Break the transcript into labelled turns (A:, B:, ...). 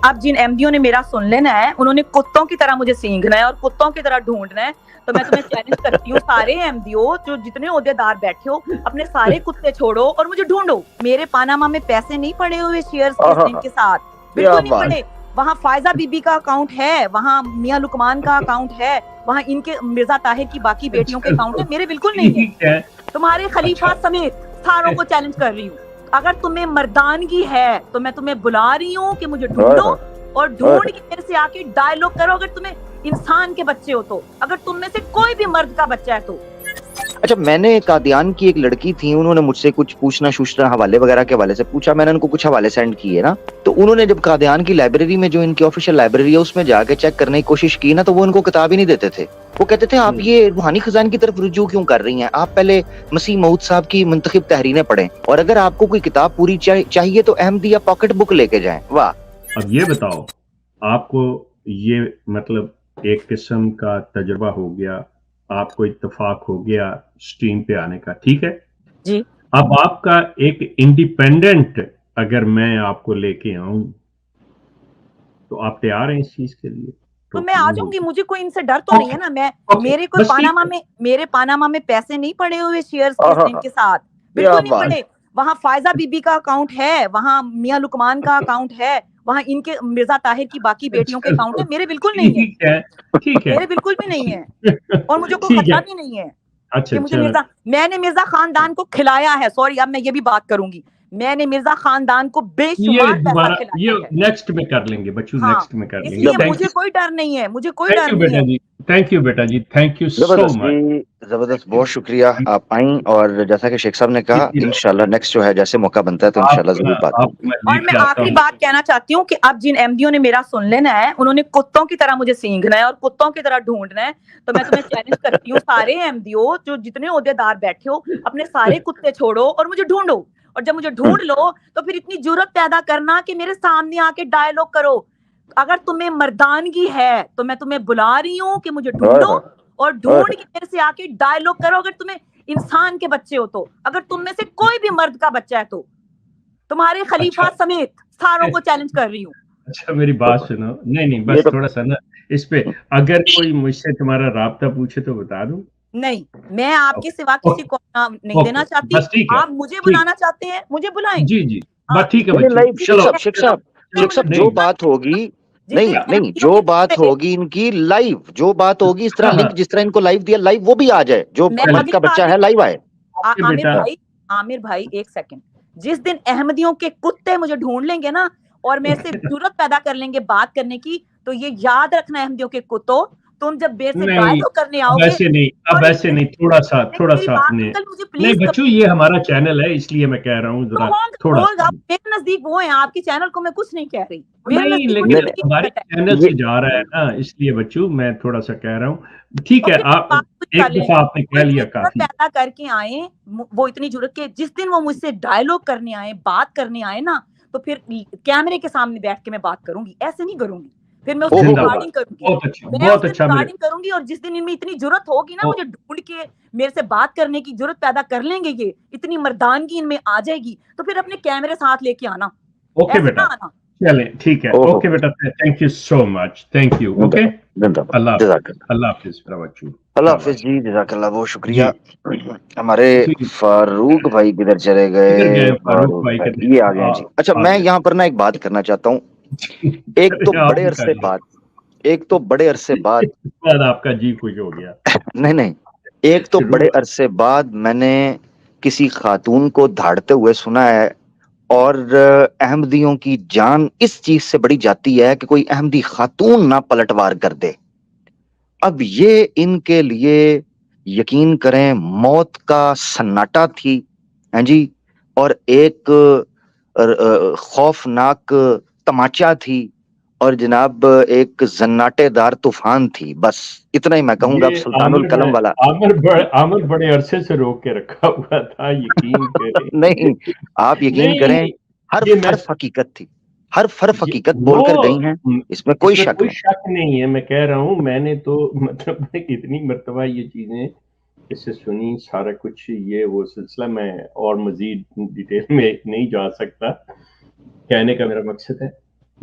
A: اب جن احمدیوں نے میرا سن لینا ہے انہوں نے کتوں کی طرح مجھے سینگنا ہے اور کتوں کی طرح ڈھونڈنا ہے. تو میں تمہیں چیلنج کرتی ہوں سارے احمدیوں جو جتنے عہدیدار بیٹھے ہو اپنے سارے کتے چھوڑو اور مجھے ڈھونڈو. میرے پاناما میں پیسے نہیں پڑے ہوئے شیئرز کس لنک کے ساتھ, بالکل نہیں پڑے. وہاں فائزہ بی بی کا اکاؤنٹ ہے, وہاں میاں لقمان کا اکاؤنٹ ہے, وہاں ان کے مرزا طاہر کی باقی بیٹیوں کے اکاؤنٹ ہے, میرے بالکل نہیں ہے. تمہارے خلیفہ سمیت ساروں کو چیلنج کر رہی ہوں, اگر تمہیں مردانگی ہے تو میں تمہیں بلا رہی ہوں کہ مجھے ڈھونڈو اور ڈھونڈ کے میرے سے آ کے ڈائیلاگ کرو. اگر تمہیں انسان کے بچے ہو تو, اگر تم میں سے کوئی بھی مرد کا بچہ ہے تو.
B: اچھا, میں نے قادیان کی ایک لڑکی تھی, انہوں نے مجھ سے کچھ پوچھنا حوالے وغیرہ کے حوالے سے پوچھا, میں نے ان کو کچھ حوالے سینڈ کیے نا, تو انہوں نے جب قادیان کی لائبریری میں جو ان کی آفیشیل لائبریری ہے اس میں جا کے چیک کرنے کی کوشش کی نا, تو وہ ان کو کتاب ہی نہیں دیتے تھے. وہ کہتے تھے آپ یہ روحانی خزان کی طرف رجوع کیوں کر رہی ہیں, آپ پہلے مسیح موعود صاحب کی منتخب تحریریں پڑھیں, اور اگر آپ کو کوئی کتاب پوری چاہیے تو احمدی یا پاکٹ بک لے کے جائیں. واہ.
C: اب یہ بتاؤ, آپ کو یہ مطلب ایک قسم کا تجربہ ہو گیا, آپ کو اتفاق ہو گیا سٹریم پہ آنے کا, ٹھیک ہے
A: جی.
C: اب آپ کا ایک انڈیپینڈنٹ اگر میں آپ کو لے کے آؤں تو آپ تیار ہیں اس چیز کے لیے؟
A: تو میں آ جاؤں گی, مجھے کوئی ان سے ڈر تو نہیں ہے نا. میں میرے کوئی پاناما میں پیسے نہیں پڑے ہوئے شیئرز کس لنک کے ساتھ, بالکل نہیں پڑے. وہاں فائزہ بی بی کا اکاؤنٹ ہے, وہاں میاں لقمان کا اکاؤنٹ ہے, وہاں ان کے مرزا طاہر کی باقی بیٹیوں کے اکاؤنٹ ہے, میرے بالکل نہیں ہے.
C: ٹھیک ہے,
A: میرے بالکل بھی نہیں ہے, اور مجھے کوئی خطرہ بھی نہیں ہے کہ مجھے میں نے مرزا خاندان کو کھلایا ہے. سوری, اب میں یہ بھی بات کروں گی, میں نے مرزا خاندان کو بے شمار پیسہ کھلایا ہے.
C: نیکسٹ میں کر لیں گے بچوں, نیکسٹ میں کر لیں
A: اس
C: گے.
A: لیے مجھے کوئی ڈر نہیں ہے, مجھے کوئی ڈر نہیں ہے.
C: تھینک یو بیٹا جی, تھینک یو سو مچ.
B: زبردست, بہت شکریہ آپ آئیں, اور جیسا کہ شیخ صاحب نے کہا انشاءاللہ نیکسٹ جو ہے جیسے موقع بنتا ہے تو انشاءاللہ ضرور بات ہوگی.
A: اور میں آخری بات کہنا چاہتی ہوں کہ اب جن احمدیوں نے میرا سن لینا ہے انہوں نے کتوں کی طرح مجھے سینگنا ہے اور کتوں کی طرح ڈھونڈنا ہے. تو میں تمہیں چیلنج کرتی ہوں سارے احمدیوں جو جتنے عہدیدار بیٹھے ہو اپنے سارے کتے چھوڑو اور مجھے ڈھونڈو, اور جب مجھے ڈھونڈ لو تو پھر اتنی جرت پیدا کرنا کہ میرے سامنے آ کے ڈائیلاگ کرو. اگر تمہیں مردانگی ہے تو میں تمہیں بلا رہی ہوں کہ مجھے ڈھونڈو اور ڈھونڈ کے میرے سے آ کے ڈائیلاگ کرو. اگر تمہیں انسان کے بچے ہو تو, اگر تم میں سے کوئی بھی مرد کا بچہ ہے تو. تمہارے خلیفہ سمیت ساروں کو چیلنج کر رہی ہوں.
C: اچھا میری بات سنو, نہیں بس تھوڑا سا نا اس پہ, اگر کوئی مجھ سے تمہارا رابطہ پوچھے تو بتا دوں.
A: نہیں, میں آپ کے سوا کسی کو نہیں دینا چاہتی. آپ مجھے بلانا چاہتے ہیں مجھے بلائیں.
C: جی بس ٹھیک ہے.
B: شیخ صاحب جو بات ہوگی, نہیں جو بات ہوگی ان کی لائیو, جو بات ہوگی اس طرح لنک جس طرح ان کو لائیو دیا, لائیو وہ بھی آ جائے, جو مرد کا بچہ ہے لائیو آئے.
A: عامر بھائی ایک سیکنڈ, جس دن احمدیوں کے کتے مجھے ڈھونڈ لیں گے نا اور میرے سے جرت پیدا کر لیں گے بات کرنے کی, تو یہ یاد رکھنا احمدیوں کے کتوں, تم جب بیر سے ڈائیلاگ کرنے آؤ گے.
C: ویسے نہیں, اب ایسے نہیں, تھوڑا سا نہیں بچوں, یہ ہمارا چینل ہے اس لیے میں کہہ رہا ہوں ذرا تھوڑا سا.
A: میرے نزدیک وہ ہیں, آپ کے چینل کو میں کچھ نہیں کہہ رہی.
C: نہیں لیکن ہمارے چینل سے جا رہا ہے نا, اس لیے بچوں میں تھوڑا سا کہہ رہا ہوں. ٹھیک ہے, آپ ایک دفعہ آپ نے کہہ لیا کافی.
A: پیدا کر کے آئے وہ اتنی جرت کے, جس دن وہ مجھ سے ڈائیلاگ کرنے آئے, بات کرنے آئے نا, تو پھر کیمرے کے سامنے بیٹھ کے میں بات کروں گی, ایسے نہیں کروں گی. پھر میں اس کی ریکارڈنگ کروں گی, ریکارڈنگ کروں گی, اور جس دن ان میں اتنی جرت ہوگی نا مجھے ڈھونڈ کے میرے سے بات کرنے کی جرت پیدا کر لیں گے, یہ اتنی مردانگی ان میں آ جائے گی, تو پھر اپنے کیمرے ساتھ لے کے آنا.
C: اوکے بیٹا, چلیں ٹھیک ہے, اوکے بیٹا, thank you so much, thank you. Okay, اللہ حافظ.
B: اللہ حافظ جی, جزاک اللہ, بہت شکریہ. ہمارے فاروق بھائی کدھر چلے گئے؟ یہ آ گئے جی. اچھا, میں یہاں پر نا ایک بات کرنا چاہتا ہوں. ایک تو بڑے عرصے بعد
C: آپ کا جی خوش ہو گیا.
B: نہیں, ایک تو بڑے عرصے بعد میں نے کسی خاتون کو دھاڑتے ہوئے سنا ہے, اور احمدیوں کی جان اس چیز سے بڑی جاتی ہے کہ کوئی احمدی خاتون نہ پلٹوار کر دے. اب یہ ان کے لیے یقین کریں موت کا سناٹا تھی, ہاں جی, اور ایک خوفناک تماچا تھی, اور جناب ایک زناٹے دار طوفان تھی. بس اتنا ہی میں کہوں گا. اب سلطان القلم والا
C: عامر بڑے عرصے سے روک کے رکھا ہوا تھا, یقین کریں.
B: نہیں, آپ یقین کریں, حرف حقیقت تھی, حرف حقیقت بول کر گئی ہیں, اس میں کوئی شک
C: نہیں ہے. میں کہہ رہا ہوں, میں نے تو مطلب اتنی مرتبہ یہ چیزیں اس سے سنی, سارا کچھ یہ وہ سلسلہ, میں اور مزید ڈیٹیل میں نہیں جا سکتا. کہنے کا میرا مقصد ہے